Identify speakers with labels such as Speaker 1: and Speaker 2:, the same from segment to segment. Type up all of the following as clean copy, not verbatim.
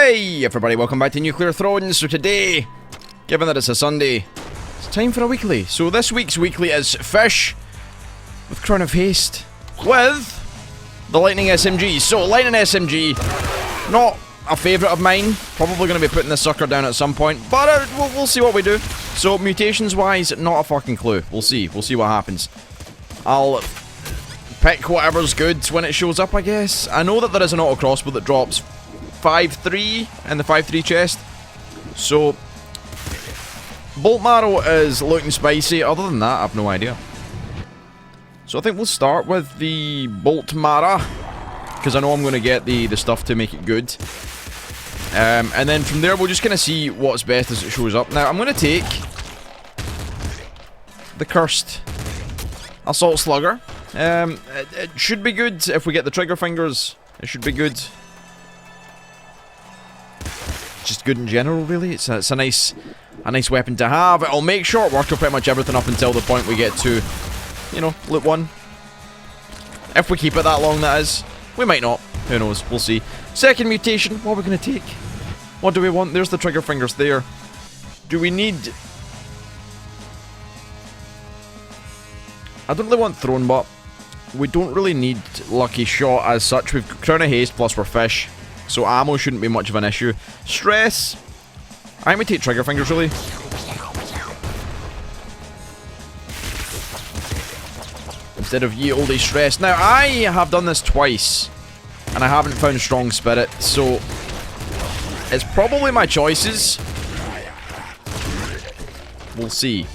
Speaker 1: Hey everybody, welcome back to Nuclear Thrones. So today, given that it's a Sunday, it's time for a weekly. So this week's weekly is Fish with Crown of Haste with the Lightning SMG. So Lightning SMG, not a favourite of mine. Probably going to be putting this sucker down at some point, but we'll see what we do. So mutations wise, not a fucking clue. We'll see what happens. I'll pick whatever's good when it shows up, I guess. I know that there is an auto crossbow that drops 5-3 in the 5-3 chest. So bolt marrow is looking spicy. Other than that, I've no idea. So I think we'll start with the bolt marrow, because I know I'm going to get the stuff to make it good. And then from there we'll just kind of see what's best as it shows up. Now I'm going to take the cursed assault slugger. It should be good if we get the trigger fingers. It should be good. Just good in general, really. It's a nice weapon to have. It'll make short work of pretty much everything up until the point we get to, you know, loot 1. If we keep it that long, that is. We might not. Who knows? We'll see. Second mutation. What are we going to take? What do we want? There's the trigger fingers there. Do we need... I don't really want Throne Butt. We don't really need Lucky Shot as such. We've Crown of Haste plus we're Fish. So ammo shouldn't be much of an issue. Stress. I might take trigger fingers, really. Instead of ye olde stress. Now, I have done this twice, and I haven't found strong spirit, so it's probably my choices. We'll see.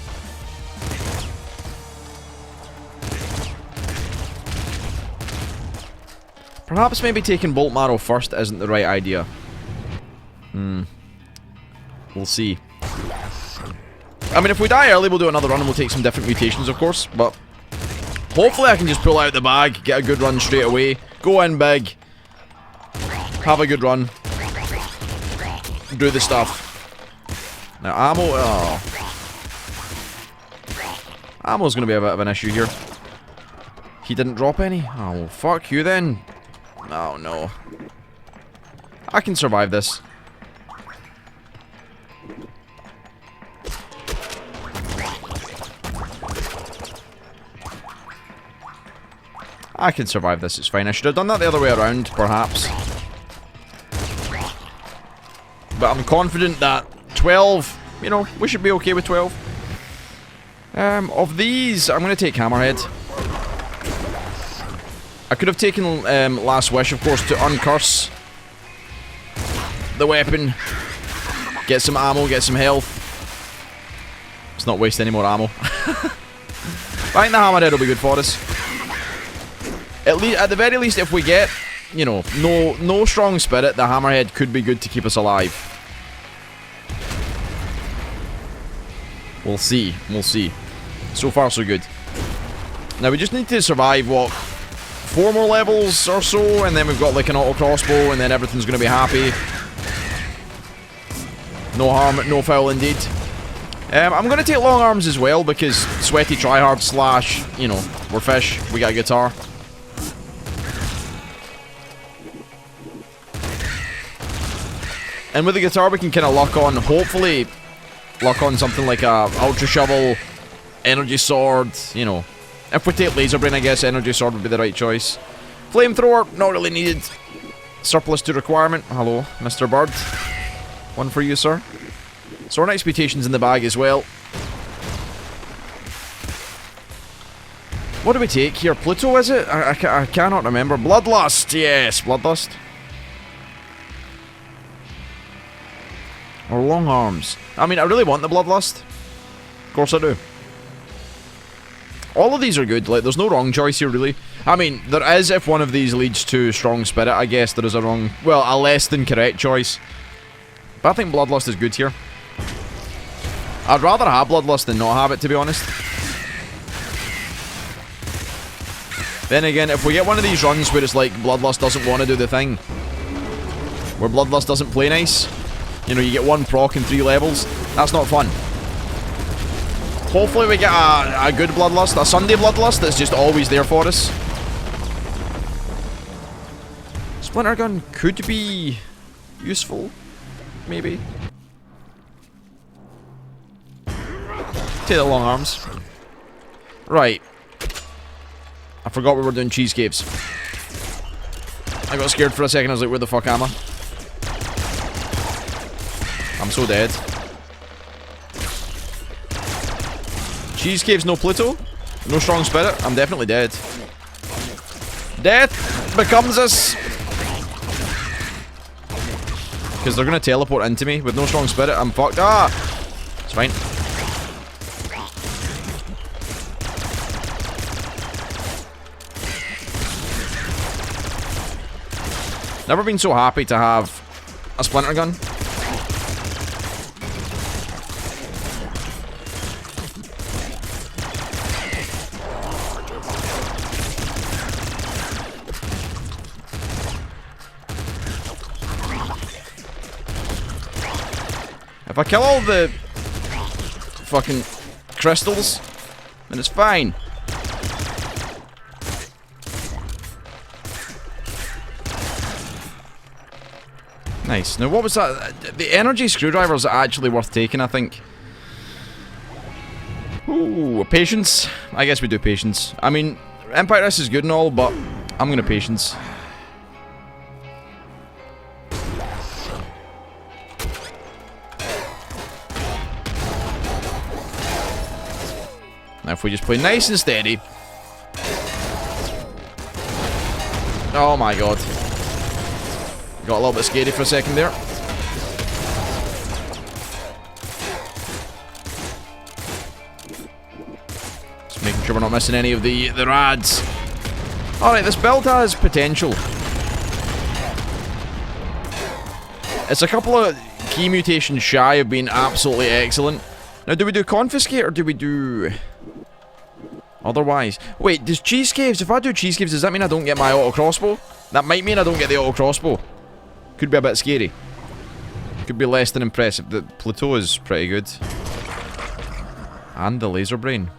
Speaker 1: Perhaps maybe taking bolt marrow first isn't the right idea. We'll see. I mean, if we die early, we'll do another run and we'll take some different mutations, of course. But hopefully I can just pull out the bag, get a good run straight away, go in big, have a good run, do the stuff. Now, ammo... Oh. Ammo's going to be a bit of an issue here. He didn't drop any? Oh, well, fuck you then. Oh no. I can survive this. I can survive this, it's fine. I should have done that the other way around, perhaps. But I'm confident that 12, you know, we should be okay with 12. Of these, I'm going to take Hammerhead. I could have taken Last Wish, of course, to uncurse the weapon. Get some ammo, get some health. Let's not waste any more ammo. I think the Hammerhead will be good for us. At the very least, if we get, you know, no strong spirit, the Hammerhead could be good to keep us alive. We'll see. We'll see. So far, so good. Now, we just need to survive, what, 4 more levels or so, and then we've got like an auto crossbow, and then everything's going to be happy. No harm, no foul indeed. I'm going to take long arms as well, because sweaty tryhard slash, you know, we're Fish, we got a guitar. And with the guitar we can kind of lock on, hopefully, lock on something like a Ultra Shovel, Energy Sword, you know. If we take Laser Brain, I guess Energy Sword would be the right choice. Flamethrower, not really needed. Surplus to requirement. Hello, Mr. Bird. One for you, sir. So our next mutation's in the bag as well. What do we take here? Pluto, is it? I cannot remember. Bloodlust, yes, Bloodlust. Or Long Arms. I mean, I really want the Bloodlust. Of course I do. All of these are good, like, there's no wrong choice here, really. I mean, there is if one of these leads to strong spirit, I guess there is a wrong, well, a less than correct choice. But I think Bloodlust is good here. I'd rather have Bloodlust than not have it, to be honest. Then again, if we get one of these runs where it's like Bloodlust doesn't want to do the thing, where Bloodlust doesn't play nice, you know, you get 1 proc in 3 levels, that's not fun. Hopefully we get a good Bloodlust, a Sunday Bloodlust that's just always there for us. Splinter Gun could be useful, maybe. Take the long arms. Right. I forgot we were doing cheese caves. I got scared for a second, I was like, where the fuck am I? I'm so dead. Cheese caves, no Pluto? No strong spirit? I'm definitely dead. Death becomes us! Because they're gonna teleport into me with no strong spirit. I'm fucked. Ah! It's fine. Never been so happy to have a splinter gun. If I kill all the fucking crystals, then it's fine. Nice. Now what was that? The energy screwdrivers are actually worth taking, I think. Ooh, patience. I guess we do patience. I mean, Empire Rest is good and all, but I'm gonna patience. Now if we just play nice and steady. Oh my god. Got a little bit scary for a second there. Just making sure we're not missing any of the rads. Alright, this build has potential. It's a couple of key mutations shy of being absolutely excellent. Now, do we do Confiscate or do we do otherwise? Wait, does cheese caves, if I do cheese caves, does that mean I don't get my auto crossbow? That might mean I don't get the auto crossbow. Could be a bit scary. Could be less than impressive. The plateau is pretty good. And the laser brain.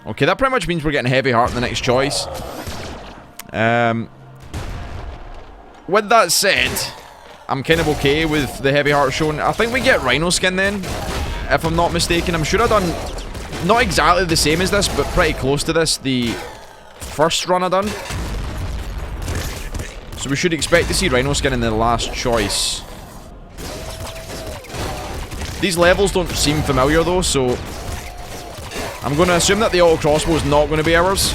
Speaker 1: Okay, that pretty much means we're getting heavy heart in the next choice. With that said, I'm kind of okay with the heavy heart shown. I think we get rhino skin then, if I'm not mistaken. I'm sure I've done not exactly the same as this, but pretty close to this the first run I done. So we should expect to see rhino skin in the last choice. These levels don't seem familiar though, so I'm going to assume that the auto crossbow is not going to be ours.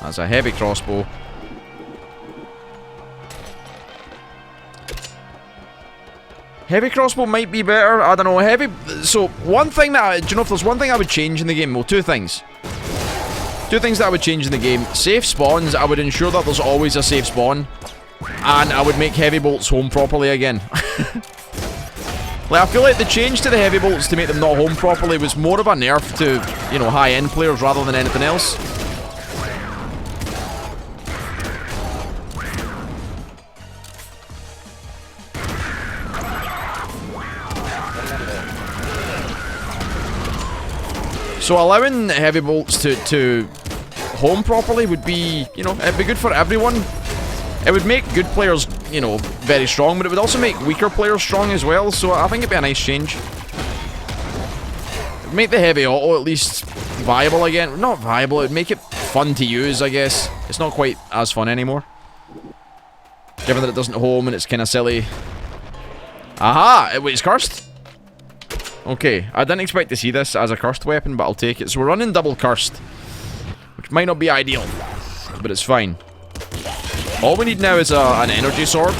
Speaker 1: That's a heavy crossbow. Heavy crossbow might be better, I don't know, heavy... So, one thing that... do you know if there's one thing I would change in the game? Well, two things. Two things that I would change in the game. Safe spawns, I would ensure that there's always a safe spawn. And I would make heavy bolts home properly again. Like, I feel like the change to the heavy bolts to make them not home properly was more of a nerf to, you know, high-end players rather than anything else. So allowing heavy bolts to home properly would be, you know, it'd be good for everyone. It would make good players, you know, very strong, but it would also make weaker players strong as well, so I think it'd be a nice change. It'd make the heavy auto at least viable again. Not viable, it'd make it fun to use, I guess. It's not quite as fun anymore. Given that it doesn't home and it's kind of silly. Aha! Wait, it's cursed? Okay, I didn't expect to see this as a cursed weapon, but I'll take it. So we're running double cursed, which might not be ideal, but it's fine. All we need now is an energy sword.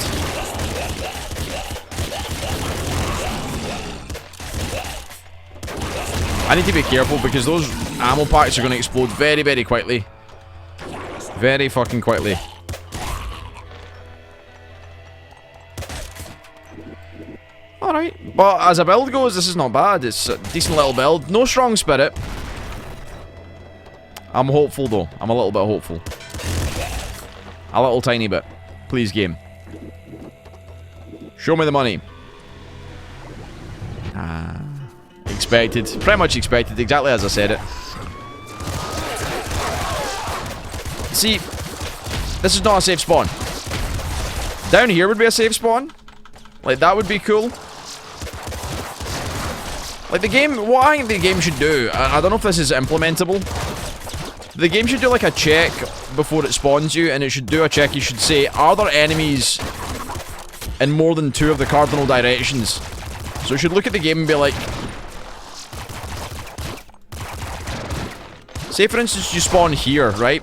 Speaker 1: I need to be careful because those ammo packs are going to explode very, very quickly. Very fucking quickly. Alright, but as a build goes, this is not bad. It's a decent little build. No strong spirit. I'm hopeful though. I'm a little bit hopeful. A little tiny bit. Please, game. Show me the money. Expected. Pretty much expected. Exactly as I said it. See, this is not a safe spawn. Down here would be a safe spawn. Like, that would be cool. Like, the game... What I think the game should do... I don't know if this is implementable. The game should do, like, a check before it spawns you, and it should do a check. You should say, are there enemies in more than 2 of the cardinal directions? So you should look at the game and be like... Say, for instance, you spawn here, right?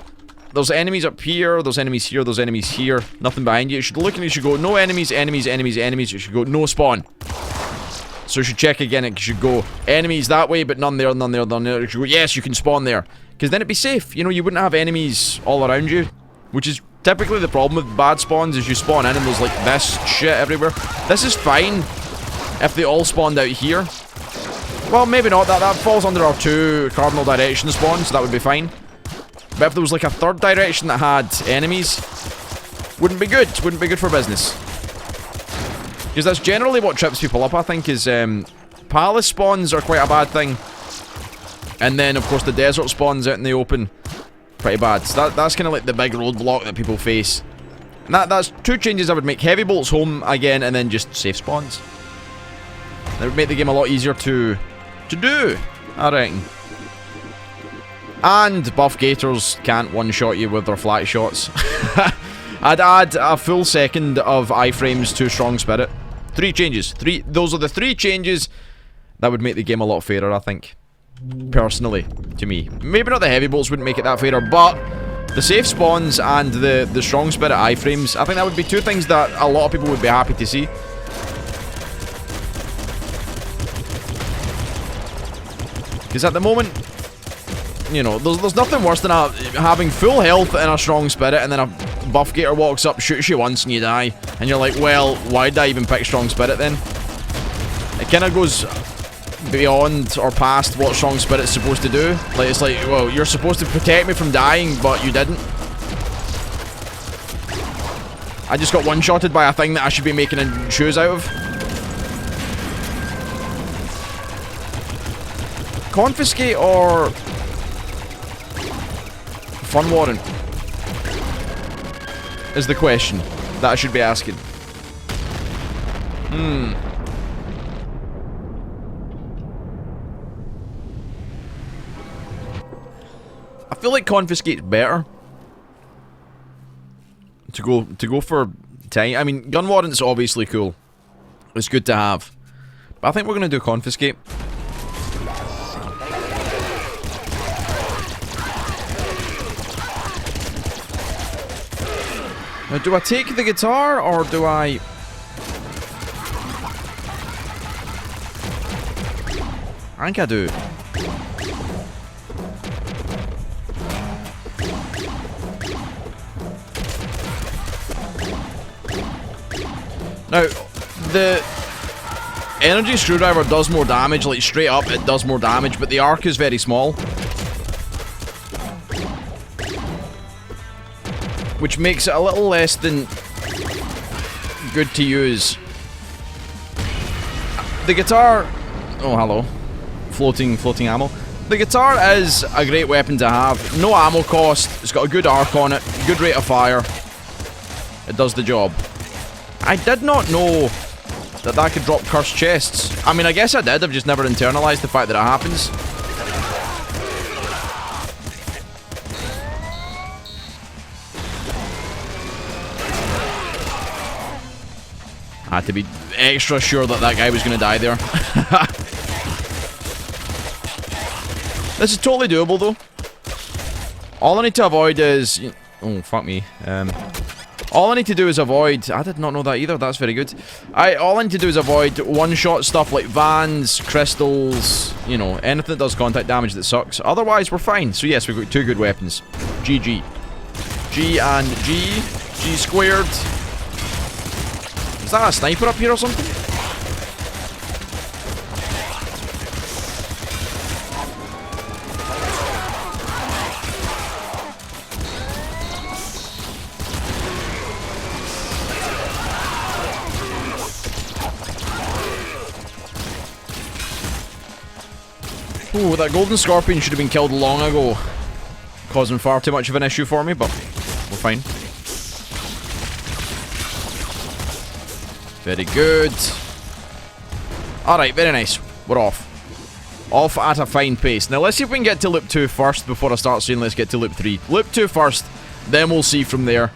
Speaker 1: There's enemies up here, there's enemies here, there's enemies here. Nothing behind you. You should look and you should go, no enemies, enemies, enemies, enemies. You should go, no spawn. So you should check again. You should go, enemies that way, but none there, none there, none there. You should go, yes, you can spawn there. Because then it'd be safe. You know, you wouldn't have enemies all around you. Which is typically the problem with bad spawns, is you spawn in and there's like this shit everywhere. This is fine if they all spawned out here. Well, maybe not. That falls under our 2 cardinal direction spawns, so that would be fine. But if there was like a 3rd direction that had enemies, wouldn't be good. Wouldn't be good for business. Because that's generally what trips people up, I think, is palace spawns are quite a bad thing. And then, of course, the desert spawns out in the open. Pretty bad. So that's kind of like the big roadblock that people face. And that's 2 changes I would make. Heavy bolts home again, and then just safe spawns. That would make the game a lot easier to do, I reckon. And buff gators can't one-shot you with their flat shots. I'd add a full second of iframes to Strong Spirit. 3 changes. Those are the 3 changes that would make the game a lot fairer, I think. Personally, to me. Maybe not the heavy bolts wouldn't make it that fairer, but the safe spawns and the Strong Spirit iframes, I think that would be 2 things that a lot of people would be happy to see. Because at the moment, you know, there's nothing worse than having full health in a Strong Spirit and then a buff gator walks up, shoots you once and you die. And you're like, well, why did I even pick Strong Spirit then? It kind of goes beyond or past what Strong Spirit's supposed to do. Like, it's like, well, you're supposed to protect me from dying, but you didn't. I just got one-shotted by a thing that I should be making shoes out of. Confiscate or Fun Warrant is the question that I should be asking. I feel like Confiscate's better. To go for time. I mean, Gun Warrant's obviously cool. It's good to have. But I think we're gonna do Confiscate. Now, do I take the guitar, or do I... I think I do. Now, the energy screwdriver does more damage, like straight up it does more damage, but the arc is very small. Which makes it a little less than good to use. The guitar... Oh, hello. Floating ammo. The guitar is a great weapon to have. No ammo cost. It's got a good arc on it. Good rate of fire. It does the job. I did not know that could drop cursed chests. I mean, I guess I did. I've just never internalized the fact that it happens. I had to be extra sure that guy was going to die there. This is totally doable, though. All I need to avoid is... Oh, fuck me. All I need to do is avoid... I did not know that either. That's very good. All I need to do is avoid one-shot stuff like vans, crystals, you know, anything that does contact damage that sucks. Otherwise, we're fine. So yes, we've got 2 good weapons. GG. G and G. G squared. Is that a sniper up here or something? Ooh, that golden scorpion should have been killed long ago. Causing far too much of an issue for me, but we're fine. Very good. Alright, very nice. We're off. Off at a fine pace. Now let's see if we can get to loop 2 first before I start saying let's get to loop 3. Loop 2 first, then we'll see from there.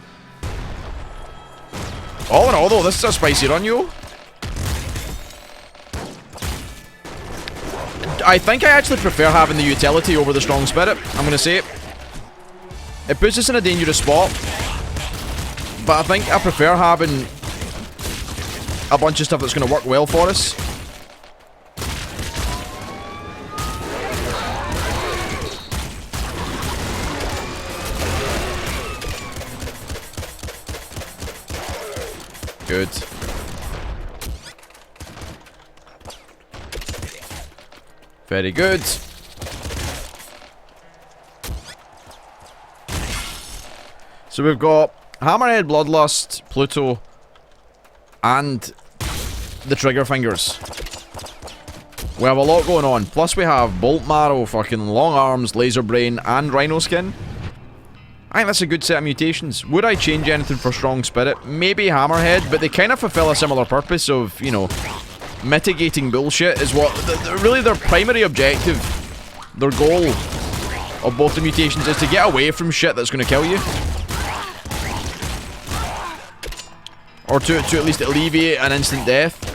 Speaker 1: All in all though, this is a spicy run, yo. I think I actually prefer having the utility over the strong spirit, I'm gonna say it. It puts us in a dangerous spot, but I think I prefer having a bunch of stuff that's gonna work well for us. Good. Very good. So we've got Hammerhead, Bloodlust, Pluto, and the Trigger Fingers. We have a lot going on. Plus we have Bolt Marrow, fucking Long Arms, Laser Brain, and Rhino Skin. I think that's a good set of mutations. Would I change anything for Strong Spirit? Maybe Hammerhead, but they kind of fulfill a similar purpose of, you know, mitigating bullshit is what... really their primary objective, their goal of both the mutations is to get away from shit that's going to kill you. Or to at least alleviate an instant death.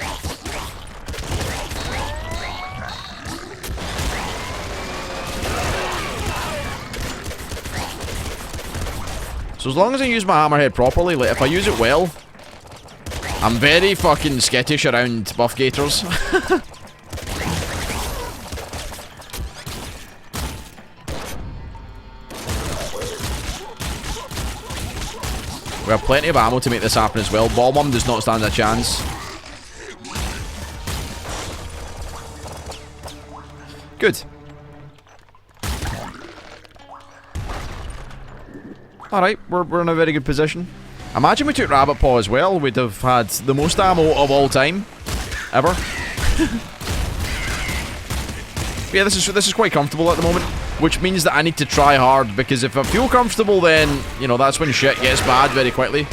Speaker 1: So as long as I use my Hammerhead properly, like if I use it well, I'm very fucking skittish around buff gators. We have plenty of ammo to make this happen as well. Ballmum does not stand a chance. Good. Alright, we're in a very good position. Imagine we took Rabbit Paw as well, we'd have had the most ammo of all time. Ever. Yeah, this is quite comfortable at the moment, which means that I need to try hard, because if I feel comfortable then, you know, that's when shit gets bad very quickly.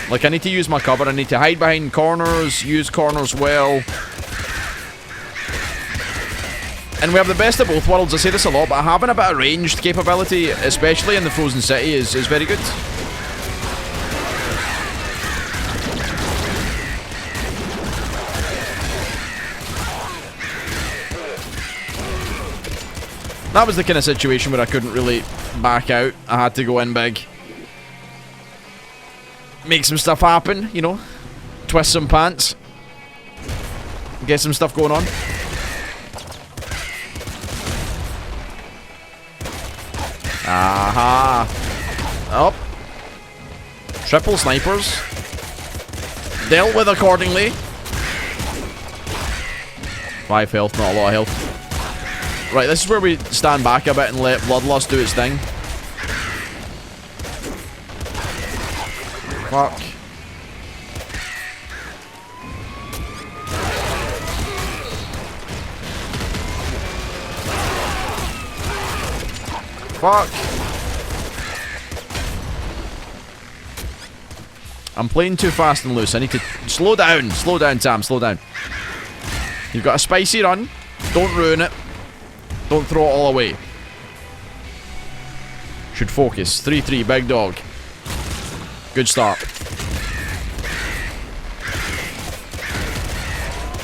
Speaker 1: Like, I need to use my cover, I need to hide behind corners, use corners well. And we have the best of both worlds. I say this a lot, but having a bit of ranged capability, especially in the Frozen City, is very good. That was the kind of situation where I couldn't really back out. I had to go in big. Make some stuff happen, you know. Twist some pants. Get some stuff going on. Aha. Up. Triple snipers. Dealt with accordingly. 5 health, not a lot of health. Right, this is where we stand back a bit and let Bloodlust do its thing. Fuck. Fuck. I'm playing too fast and loose. I need to slow down. Slow down, Sam. Slow down. You've got a spicy run. Don't ruin it. Don't throw it all away. Should focus. 3-3, big dog. Good start.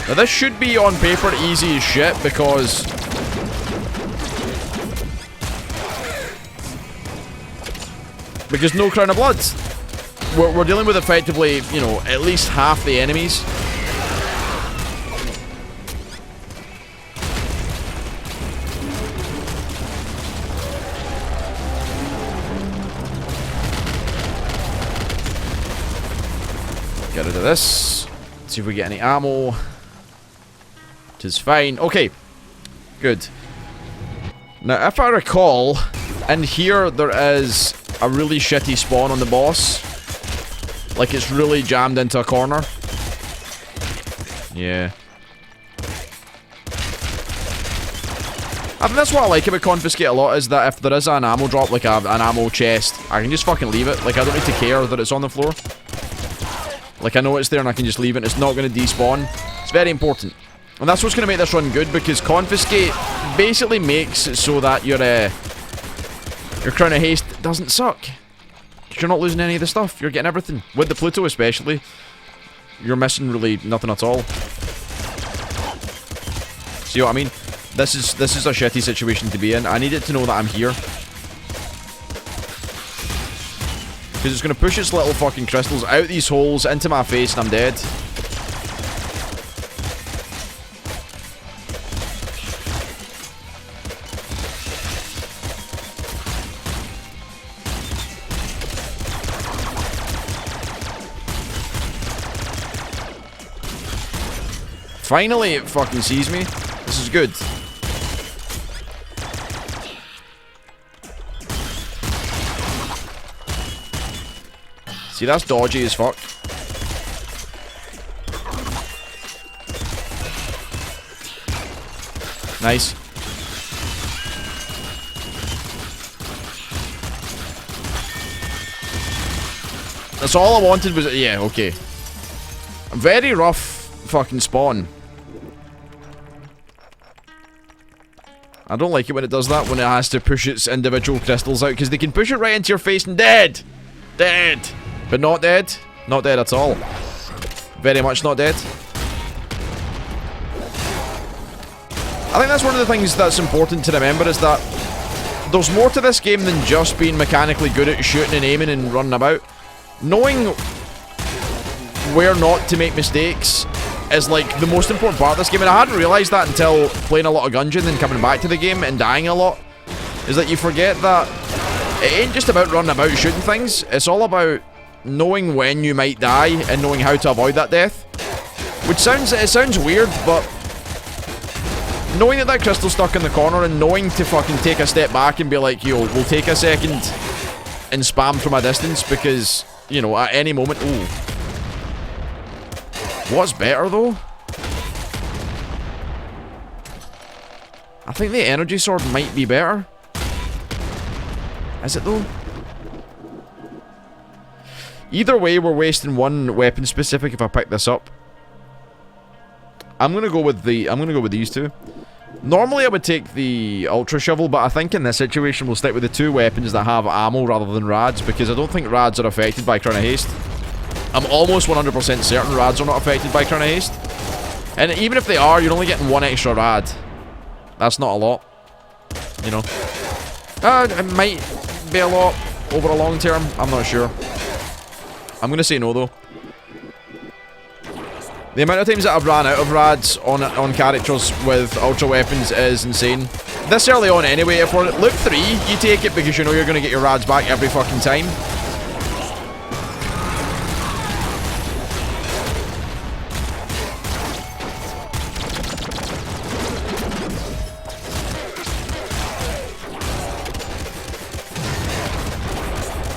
Speaker 1: Now this should be on paper easy as shit because no Crown of Bloods. We're dealing with effectively, you know, at least half the enemies. Get rid of this. See if we get any ammo. Which is fine. Okay. Good. Now, if I recall, in here there is a really shitty spawn on the boss. Like it's really jammed into a corner. Yeah. I think that's what I like about Confiscate a lot, is that if there is an ammo drop, like an ammo chest, I can just fucking leave it. Like, I don't need to care that it's on the floor. Like, I know it's there and I can just leave it and it's not going to despawn. It's very important. And that's what's going to make this run good, because Confiscate basically makes it so that your Crown of Haste doesn't suck. You're not losing any of the stuff. You're getting everything. With the Pluto especially, you're missing really nothing at all. See what I mean? This is a shitty situation to be in. I need it to know that I'm here. Because it's going to push its little fucking crystals out these holes into my face and I'm dead. Finally, it fucking sees me. This is good. See, that's dodgy as fuck. Nice. That's all I wanted was... Yeah, okay. Very rough fucking spawn. I don't like it when it does that, when it has to push its individual crystals out, because they can push it right into your face and dead! Dead! But not dead. Not dead at all. Very much not dead. I think that's one of the things that's important to remember, is that there's more to this game than just being mechanically good at shooting and aiming and running about. Knowing where not to make mistakes is like the most important part of this game, and I hadn't realised that until playing a lot of Gungeon and coming back to the game and dying a lot. Is that you forget that it ain't just about running about shooting things, it's all about knowing when you might die and knowing how to avoid that death. Which sounds weird, but knowing that crystal's stuck in the corner and knowing to fucking take a step back and be like, yo, we'll take a second and spam from a distance, because, you know, at any moment... Ooh. What's better, though? I think the energy sword might be better. Is it, though? Either way, we're wasting one weapon specific if I pick this up. I'm gonna go with these two. Normally I would take the Ultra Shovel, but I think in this situation we'll stick with the two weapons that have ammo rather than rads, because I don't think rads are affected by Crown of Haste. I'm almost 100% certain rads are not affected by Crown of Haste. And even if they are, you're only getting one extra rad. That's not a lot. You know. It might be a lot over a long term. I'm not sure. I'm gonna say no, though. The amount of times that I've ran out of rads on characters with ultra weapons is insane. This early on anyway, if we're at loop 3, you take it because you know you're gonna get your rads back every fucking time.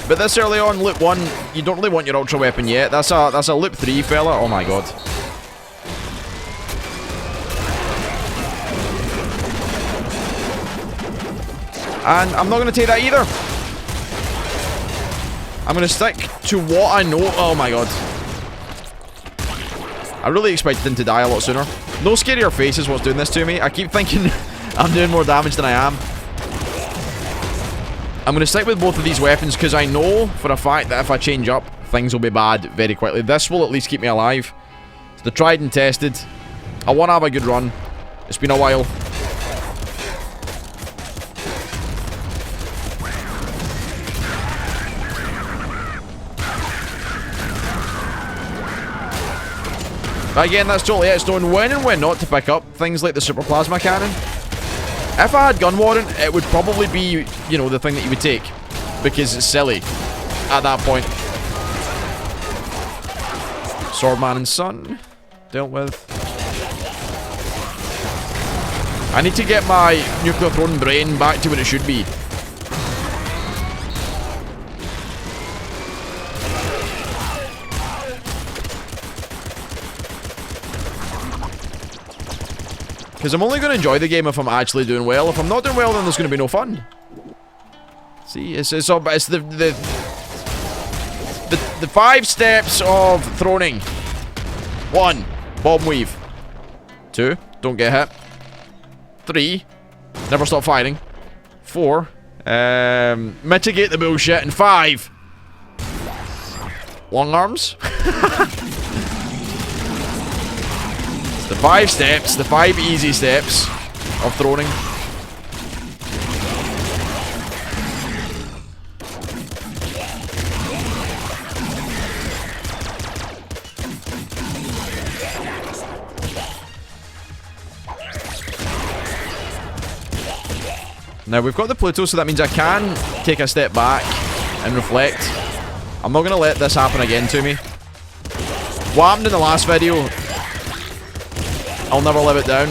Speaker 1: But this early on, loop 1, you don't really want your ultra weapon yet. That's a loop 3 fella. Oh my god. And I'm not going to take that either. I'm going to stick to what I know. Oh my god. I really expected him to die a lot sooner. No scarier face is what's doing this to me. I keep thinking I'm doing more damage than I am. I'm going to stick with both of these weapons because I know for a fact that if I change up, things will be bad very quickly. This will at least keep me alive. It's the tried and tested. I want to have a good run. It's been a while. But again, that's totally it. It's knowing when and when not to pick up things like the Super Plasma Cannon. If I had Gun Warrant, it would probably be, you know, the thing that you would take. Because it's silly at that point. Swordman and Son. Dealt with. I need to get my Nuclear Throne brain back to what it should be. Because I'm only going to enjoy the game if I'm actually doing well. If I'm not doing well, then there's going to be no fun. See, it's the 5 steps of throning. 1, bob and weave. 2, don't get hit. 3, never stop fighting. 4, mitigate the bullshit. And 5, long arms. The 5 steps, the 5 easy steps of throning. Now we've got the Pluto, so that means I can take a step back and reflect. I'm not going to let this happen again to me. What happened in the last video, I'll never live it down.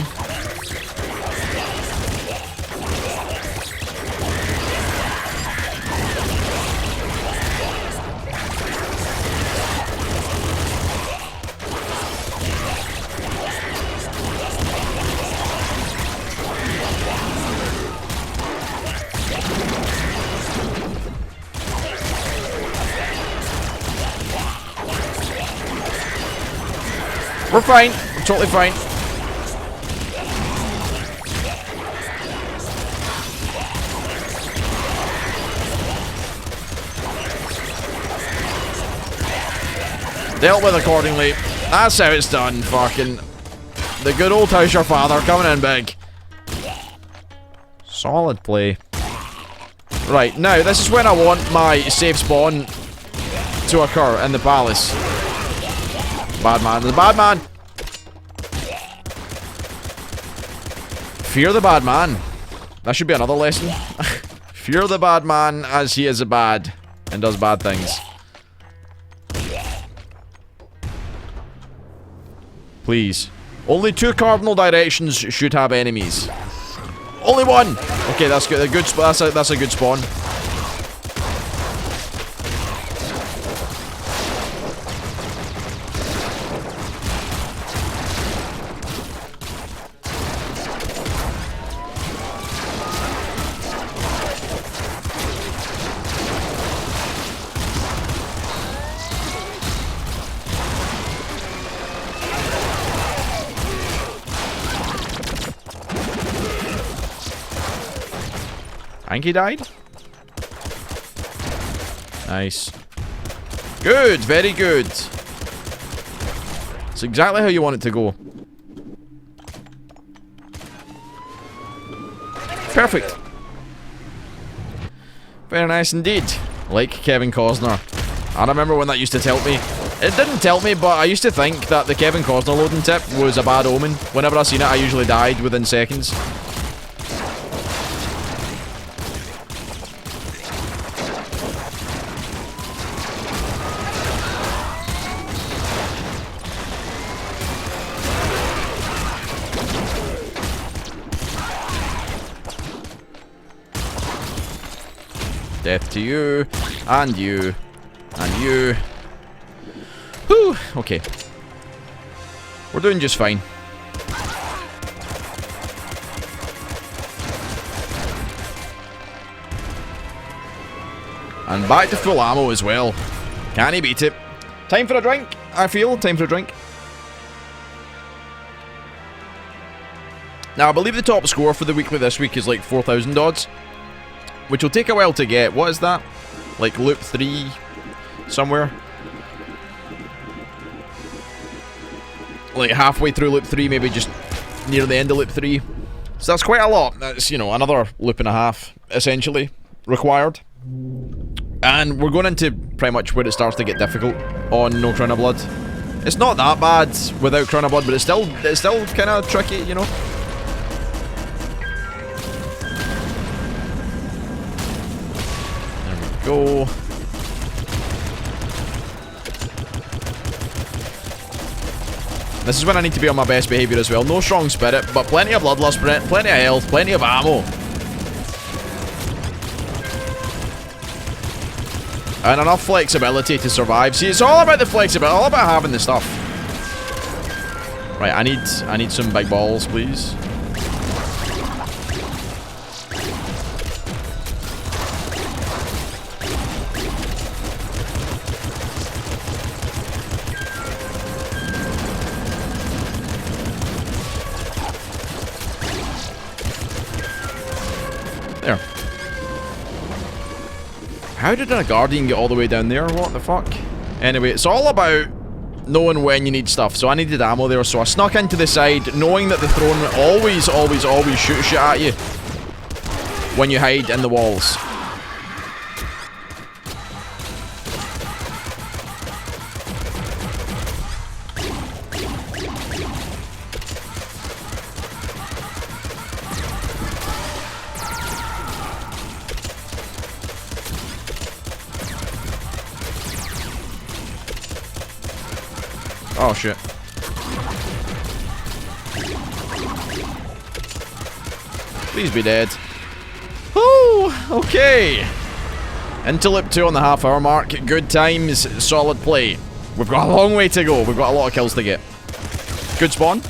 Speaker 1: We're fine. We're totally fine. Dealt with accordingly. That's how it's done. Fucking the good old house your father coming in big. Solid play. Right, now this is when I want my safe spawn to occur in the palace. Bad man, the bad man. Fear the bad man. That should be another lesson. Fear the bad man as he is a bad and does bad things. Please. Only 2 cardinal directions should have enemies. Only 1! Okay, that's good. That's a good spawn. I think he died. Nice. Good, very good. It's exactly how you want it to go. Perfect. Very nice indeed. Like Kevin Costner. I remember when that used to tell me. It didn't tell me, but I used to think that the Kevin Costner loading tip was a bad omen. Whenever I seen it, I usually died within seconds. Death to you, and you, and you. Whew, okay. We're doing just fine. And back to full ammo as well. Can he beat it? Time for a drink, I feel. Time for a drink. Now, I believe the top score for the weekly this week is like 4,000 odds. Which will take a while to get. What is that? Like loop 3 somewhere? Like halfway through loop 3, maybe just near the end of loop 3. So that's quite a lot. That's, you know, another loop and a half, essentially, required. And we're going into pretty much where it starts to get difficult on No Crown of Blood. It's not that bad without Crown of Blood, but it's still kind of tricky, you know? Go. This is when I need to be on my best behaviour as well. No strong spirit, but plenty of bloodlust, plenty of health, plenty of ammo. And enough flexibility to survive. See, it's all about the flexibility, all about having the stuff. Right, I need some big balls, please. How did a guardian get all the way down there? What the fuck? Anyway, it's all about knowing when you need stuff. So I needed ammo there, so I snuck into the side, knowing that the throne always shoots shit at you when you hide in the walls. Oh shit. Please be dead. Oh, okay. Into loop 2 on the half-hour mark. Good times, solid play. We've got a long way to go. We've got a lot of kills to get. Good spawn.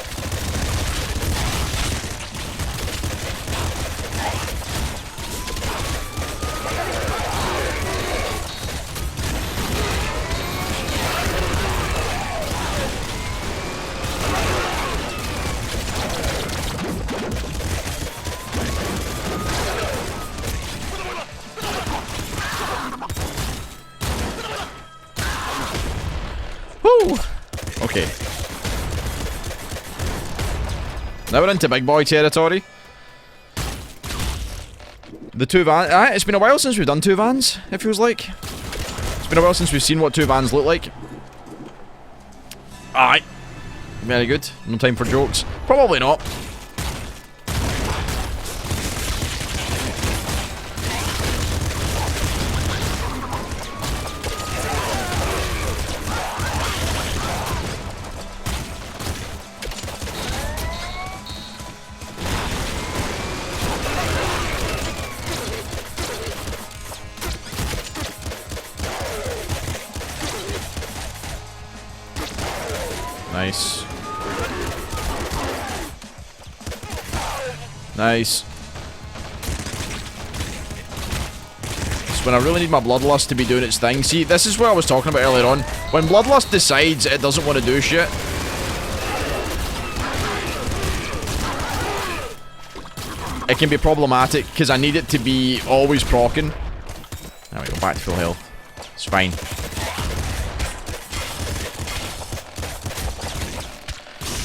Speaker 1: Okay. Now we're into big boy territory. The 2 vans. It's been a while since we've done 2 vans, it feels like. It's been a while since we've seen what 2 vans look like. Aye. Very good. No time for jokes. Probably not. Nice. Nice. It's when I really need my Bloodlust to be doing its thing. See, this is what I was talking about earlier on. When Bloodlust decides it doesn't want to do shit, it can be problematic, because I need it to be always proccing. There we go, back to full health. It's fine.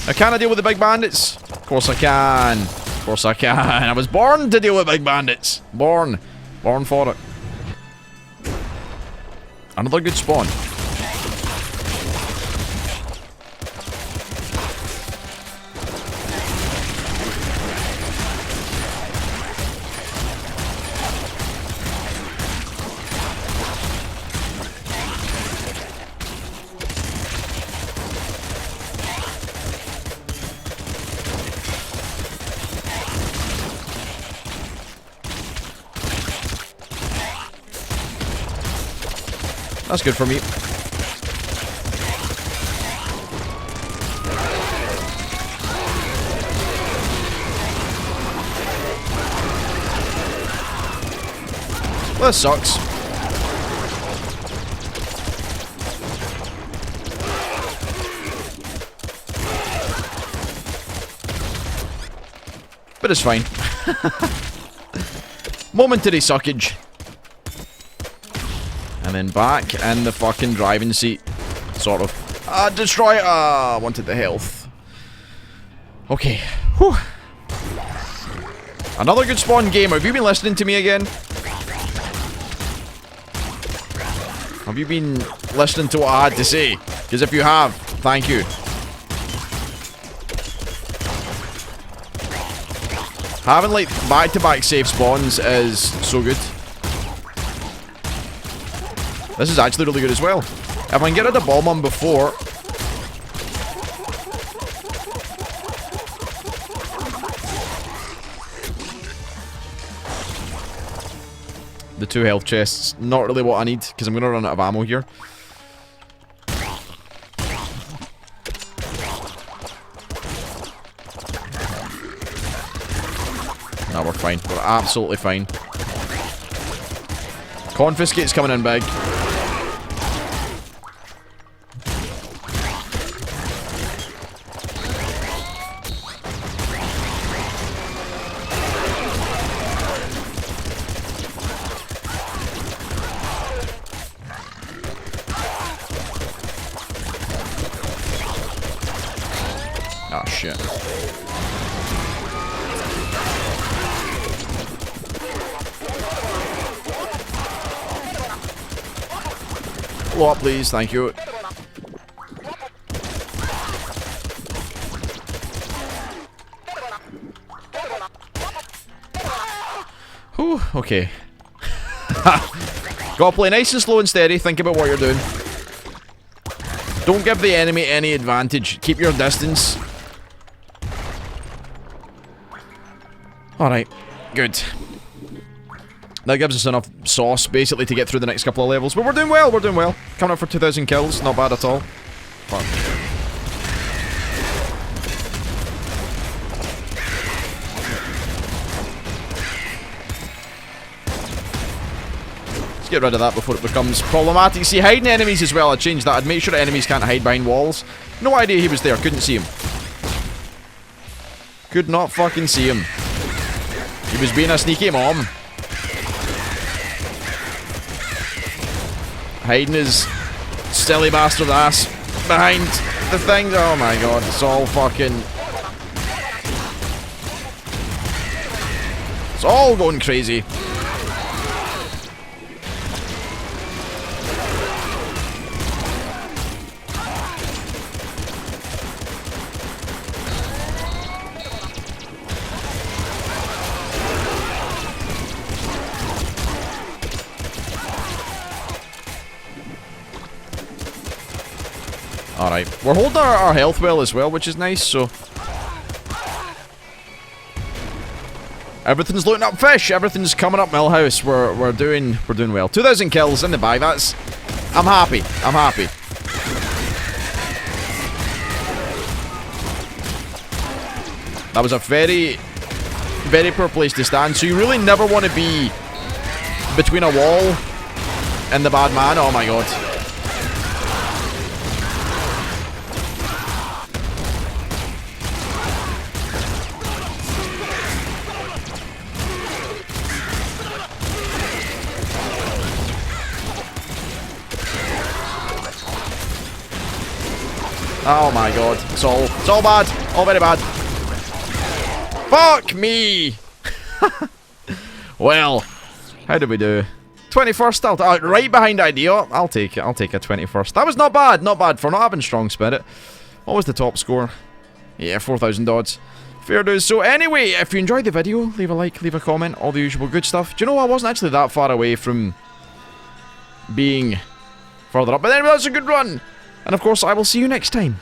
Speaker 1: Now, can I deal with the big bandits? Of course I can. Of course I can. I was born to deal with big bandits. Born. Born for it. Another good spawn. That's good for me. Well, this sucks. But it's fine. Momentary suckage. And then back in the fucking driving seat. Sort of. Destroy it. I wanted the health. Okay. Whew. Another good spawn game. Have you been listening to me again? Have you been listening to what I had to say? Because if you have, thank you. Having like back-to-back safe spawns is so good. This is actually really good as well. If I can get rid of Ballman before... The 2 health chests, not really what I need, because I'm going to run out of ammo here. No, we're fine. We're absolutely fine. Confiscate's coming in big. shit. Blow up, please. Thank you. Whew, okay. Gotta play nice and slow and steady. Think about what you're doing. Don't give the enemy any advantage. Keep your distance. Alright, good. That gives us enough sauce, basically, to get through the next couple of levels. But we're doing well, we're doing well. Coming up for 2,000 kills, not bad at all. Fuck. Let's get rid of that before it becomes problematic. See, hiding enemies as well, I'd change that. I'd make sure enemies can't hide behind walls. No idea he was there, couldn't see him. Could not fucking see him. He was being a sneaky mom. Hiding his silly bastard ass behind the things. Oh my god, it's all fucking... It's all going crazy. Alright, we're holding our health well as well, which is nice, so... Everything's looting up fish, everything's coming up Millhouse, we're doing well. 2,000 kills in the bag, that's... I'm happy, I'm happy. That was a very, very poor place to stand, so you really never want to be between a wall and the bad man. Oh my god. Oh my god, it's all bad, all very bad. Fuck me! Well, how did we do? 21st, right behind idea. I'll take it, I'll take a 21st. That was not bad for not having strong spirit. What was the top score? Yeah, 4,000 odds. Fair dues. So anyway, if you enjoyed the video, leave a like, leave a comment, all the usual good stuff. Do you know, I wasn't actually that far away from being further up. But anyway, that's a good run. And of course, I will see you next time.